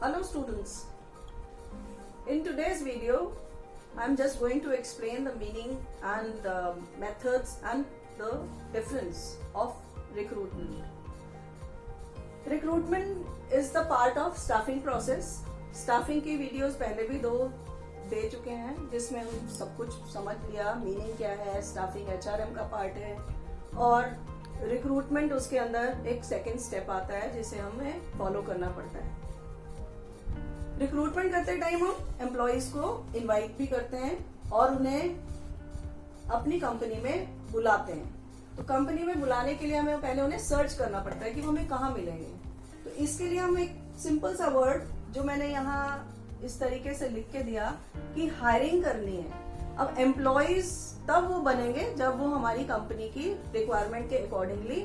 Hello students, in today's video I'm just going to explain the meaning and the methods and the difference of recruitment. Recruitment is the part of staffing process. Staffing की videos पहले भी 2 दे चुके हैं जिसमें हम सब कुछ समझ लिया, मीनिंग क्या है, स्टाफिंग HRM का पार्ट है और रिक्रूटमेंट उसके अंदर एक सेकेंड स्टेप आता है जिसे हमें फॉलो करना पड़ता है। रिक्रूटमेंट करते टाइम हम एम्प्लॉयज को इनवाइट भी करते हैं और उन्हें अपनी कंपनी में बुलाते हैं। तो कंपनी में बुलाने के लिए हमें पहले उन्हें सर्च करना पड़ता है कि वो हमें कहाँ मिलेंगे। तो इसके लिए हम एक सिंपल सा वर्ड जो मैंने यहाँ इस तरीके से लिख के दिया कि हायरिंग करनी है। अब एम्प्लॉयज तब वो बनेंगे जब वो हमारी कंपनी की रिक्वायरमेंट के अकॉर्डिंगली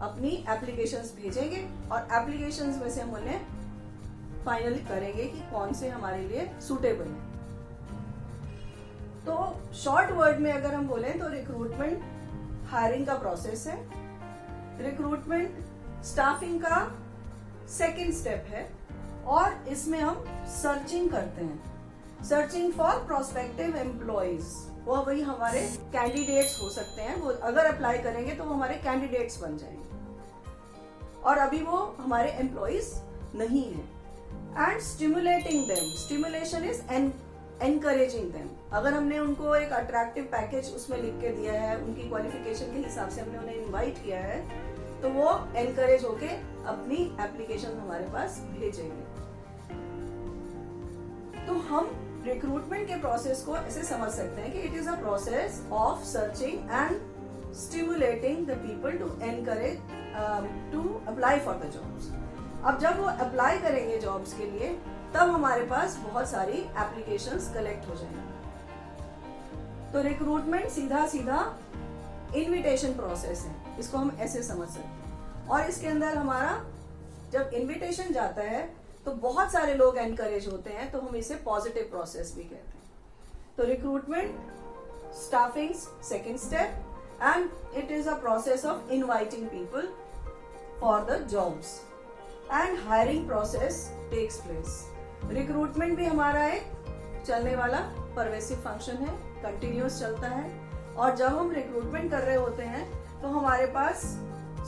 अपनी एप्लीकेशंस भेजेंगे और एप्लीकेशंस में से हम उन्हें फाइनल करेंगे कि कौन से हमारे लिए सूटेबल है। तो शॉर्ट वर्ड में अगर हम बोलें तो रिक्रूटमेंट हायरिंग का प्रोसेस है। रिक्रूटमेंट स्टाफिंग का सेकेंड स्टेप है और इसमें हम सर्चिंग करते हैं। सर्चिंग फॉर प्रोस्पेक्टिव एम्प्लॉयज, वो वही हमारे कैंडिडेट्स हो सकते हैं। वो अगर अप्लाई करेंगे तो वो हमारे कैंडिडेट्स बन जाएंगे और अभी वो हमारे एम्प्लॉयज नहीं है। And stimulating them, stimulation is encouraging them. अगर हमने उनको एक अट्रैक्टिव पैकेज उसमें लिख के दिया है, उनकी क्वालिफिकेशन के हिसाब से हमने उन्हें इनवाइट किया है, तो वो एनकरेज होके अपनी एप्लीकेशन हमारे पास भेजेंगे। तो हम रिक्रूटमेंट के प्रोसेस को ऐसे समझ सकते हैं कि it is a process of searching and stimulating the people to encourage to apply for the jobs. अब जब वो अप्लाई करेंगे जॉब्स के लिए तब हमारे पास बहुत सारी एप्लीकेशंस कलेक्ट हो जाएंगी। तो रिक्रूटमेंट सीधा सीधा इनविटेशन प्रोसेस है, इसको हम ऐसे समझ सकते हैं। और इसके अंदर हमारा जब इनविटेशन जाता है तो बहुत सारे लोग एनकरेज होते हैं, तो हम इसे पॉजिटिव प्रोसेस भी कहते हैं। तो recruitment staffing second step and it is a process of inviting people for the jobs and hiring process takes place. Recruitment भी हमारा एक चलने वाला परवेसिव फंक्शन है, कंटिन्यूअस चलता है। और जब हम रिक्रूटमेंट कर रहे होते हैं तो हमारे पास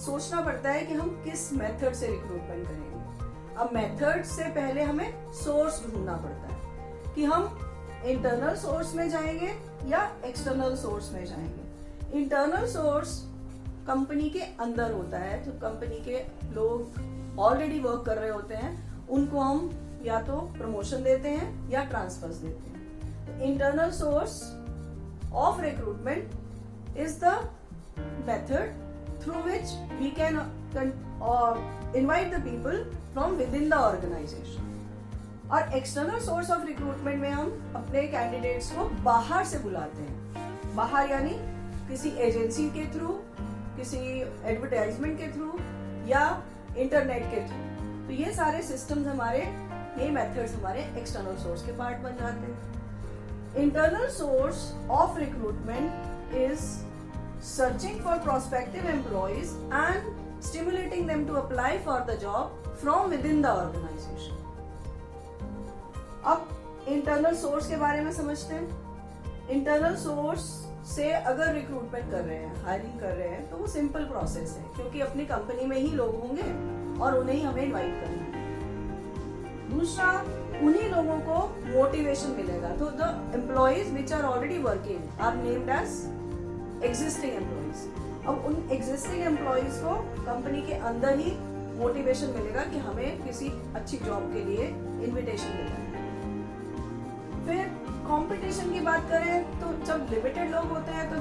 सोचना पड़ता है कि हम किस मेथड से रिक्रूटमेंट करेंगे। अब मेथड से पहले हमें सोर्स ढूंढना पड़ता है कि हम इंटरनल सोर्स में जाएंगे या एक्सटर्नल सोर्स में जाएंगे। इंटरनल सोर्स कंपनी के अंदर होता है, तो कंपनी के लोग ऑलरेडी वर्क कर रहे होते हैं, उनको हम या तो प्रमोशन देते हैं या ट्रांसफर्स देते हैं। तो internal source of recruitment is the method through which we can invite the people from within the organisation. और एक्सटर्नल सोर्स ऑफ रिक्रूटमेंट में हम अपने कैंडिडेट्स को बाहर से बुलाते हैं। बाहर यानी किसी एजेंसी के थ्रू, किसी एडवर्टाइजमेंट के थ्रू या इंटरनेट के थ्रू। तो ये सारे सिस्टम्स हमारे, ये मेथड्स हमारे एक्सटर्नल सोर्स के पार्ट बन जाते हैं। Internal source of recruitment is searching for prospective employees and stimulating them to apply for the job from within the organization. अब इंटरनल सोर्स के बारे में समझते हैं। इंटरनल सोर्स से अगर रिक्रूटमेंट कर रहे हैं, हायरिंग कर रहे हैं, तो वो सिंपल प्रोसेस है क्योंकि अपनी कंपनी में ही लोग होंगे और उन्हें ही हमें इनवाइट करना है। दूसरा, उन्हीं लोगों को मोटिवेशन मिलेगा। तो the employees which are already working are named as existing employees. अब उन एग्जिस्टिंग एम्प्लॉयज को कंपनी के अंदर ही मोटिवेशन मिलेगा कि हमें किसी अच्छी जॉब के लिए इनविटेशन मिला है। फिर कंपटीशन की बात करें तो जब लिमिटेड लोग होते हैं तो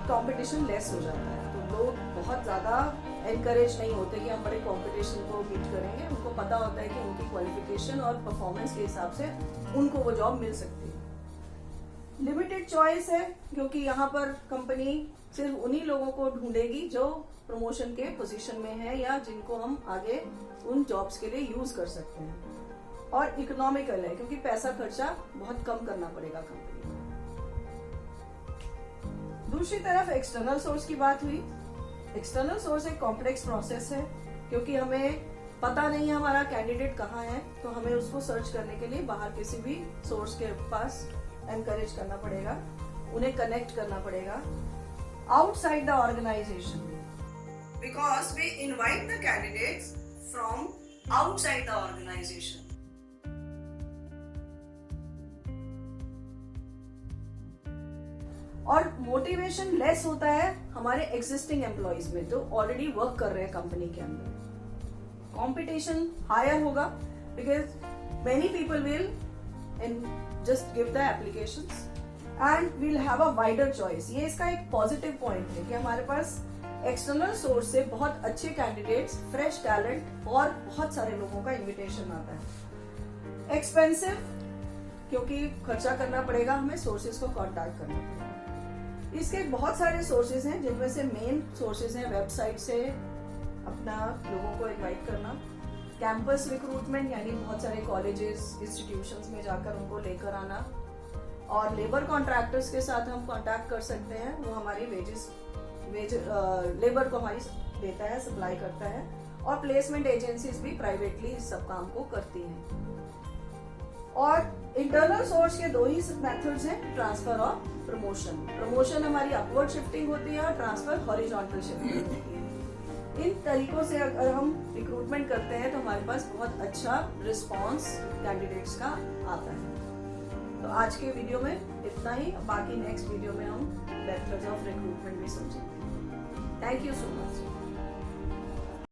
कंपटीशन लेस हो जाता है, तो लोग बहुत ज्यादा एनकरेज नहीं होते कि हम बड़े कंपटीशन को बीट करेंगे। उनको पता होता है कि उनकी क्वालिफिकेशन और परफॉर्मेंस के हिसाब से उनको वो जॉब मिल सकती है। लिमिटेड चॉइस है क्योंकि यहाँ पर कंपनी सिर्फ उन्हीं लोगों को ढूंढेगी जो प्रमोशन के पोजीशन में है या जिनको हम आगे उन जॉब्स के लिए यूज कर सकते हैं। और इकोनॉमिकल है क्योंकि पैसा खर्चा बहुत कम करना पड़ेगा कंपनी को। दूसरी तरफ एक्सटर्नल सोर्स की बात हुई। एक्सटर्नल सोर्स एक कॉम्प्लेक्स प्रोसेस है क्योंकि हमें पता नहीं है हमारा कैंडिडेट कहाँ है, तो हमें उसको सर्च करने के लिए बाहर किसी भी सोर्स के पास एनकरेज करना पड़ेगा, उन्हें कनेक्ट करना पड़ेगा outside the organisation, because we invite the candidates from outside the organisation. और मोटिवेशन लेस होता है हमारे एग्जिस्टिंग एम्प्लॉइज में, जो ऑलरेडी वर्क कर रहे हैं कंपनी के अंदर। कंपटीशन हायर होगा because many people will just give the applications and will have a wider choice. ये इसका एक पॉजिटिव पॉइंट है कि हमारे पास एक्सटर्नल सोर्स से बहुत अच्छे कैंडिडेट्स, फ्रेश टैलेंट और बहुत सारे लोगों का इन्विटेशन आता है। एक्सपेंसिव, क्योंकि खर्चा करना पड़ेगा, हमें सोर्सेज को कॉन्टैक्ट करना पड़ेगा। इसके बहुत सारे सोर्सेज हैं, जिनमें से मेन सोर्सेज हैं वेबसाइट से अपना लोगों को इनवाइट करना, कैंपस रिक्रूटमेंट यानी बहुत सारे कॉलेजेस, इंस्टीट्यूशंस में जाकर उनको लेकर आना, और लेबर कॉन्ट्रैक्टर्स के साथ हम कांटेक्ट कर सकते हैं, वो हमारी लेबर को हमारी देता है, सप्लाई करता है, और प्लेसमेंट एजेंसीज भी प्राइवेटली इस सब काम को करती हैं। और इंटरनल सोर्स के दो ही मेथड्स हैं, ट्रांसफर और प्रमोशन। प्रमोशन हमारी अपवर्ड शिफ्टिंग होती है और ट्रांसफर हॉरिजॉन्टल शिफ्टिंग होती है। इन तरीकों से अगर हम रिक्रूटमेंट करते हैं तो हमारे पास बहुत अच्छा रिस्पांस कैंडिडेट्स का आता है। तो आज के वीडियो में इतना ही, बाकी नेक्स्ट वीडियो में हम मेथड्स ऑफ रिक्रूटमेंट भी समझेंगे। Thank you so much.